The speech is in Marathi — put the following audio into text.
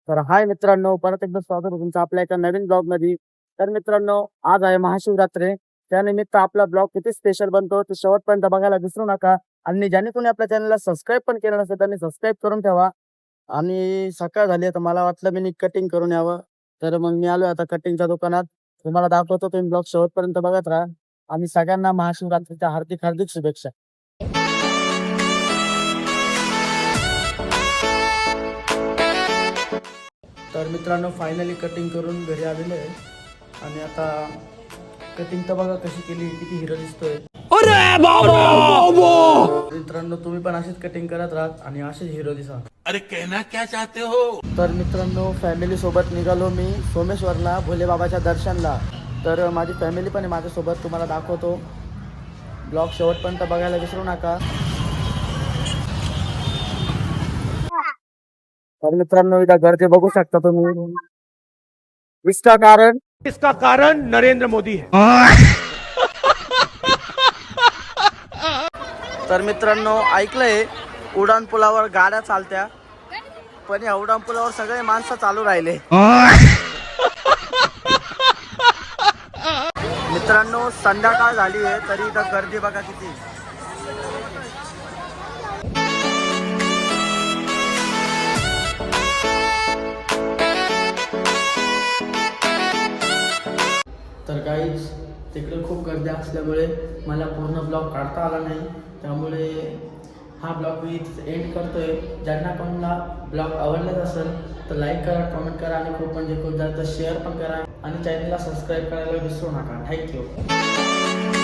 तर हाय मित्रांनो, परत एकदा स्वागत आहे तुमचं आपल्या एका नवीन ब्लॉग मध्ये. तर मित्रांनो, आज आहे महाशिवरात्री. त्यानिमित्त आपला ब्लॉग किती स्पेशल बनतो ते शेवटपर्यंत बघायला विसरू नका. आणि ज्यांनी कोणी आपल्या चॅनलला सबस्क्राईब पण केलं नसेल त्यांनी सबस्क्राईब करून ठेवा. आणि सकाळ झाली तर मला वाटलं मी कटिंग करून यावं. तर मग मी आलो आता कटिंगच्या दुकानात. तुम्हाला दाखवतो, तुम्ही ब्लॉग शेवटपर्यंत बघत राहा. आणि सगळ्यांना महाशिवरात्रीच्या हार्दिक हार्दिक शुभेच्छा. तर मित्रांनो, फायनली कटिंग करून घरी आलेलो आहे. आणि आता कटिंग तर बघा कशी केली, किती हिरो दिसतोय. मित्रांनो, तुम्ही पण अशीच कटिंग करत राहा आणि असेच हिरो दिसा. अरे कहना क्या चाहते हो? तर मित्रांनो, फॅमिली सोबत निघालो मी सोमेश्वरला भोले बाबाच्या दर्शनला. तर माझी फॅमिली पण आहे माझ्यासोबत, तुम्हाला दाखवतो. ब्लॉग शेवटपर्यंत बघायला विसरू नका. तर मित्रांनो, इथं गर्दी बघू शकता तुम्ही. इसका कारण नरेंद्र मोदी है. तर मित्रांनो, ऐकलंय उडान पुलावर गाड्या चालत्या, पण या उडान पुलावर सगळे माणसं चालू राहिले. मित्रांनो, संध्याकाळ झाली आहे तरी इथं गर्दी बघा किती. तर काहीच तिकडे खूप गर्दी असल्यामुळे मला पूर्ण ब्लॉग काढता आला नाही. त्यामुळे हा ब्लॉग मी एंड करतोय. ज्यांना कोणाला ब्लॉग आवडलाच असेल तर लाईक करा, कमेंट करा आणि खूप म्हणजे खूप जास्त शेअर पण करा. आणि चॅनलला सबस्क्राईब करायला विसरू नका. थँक्यू.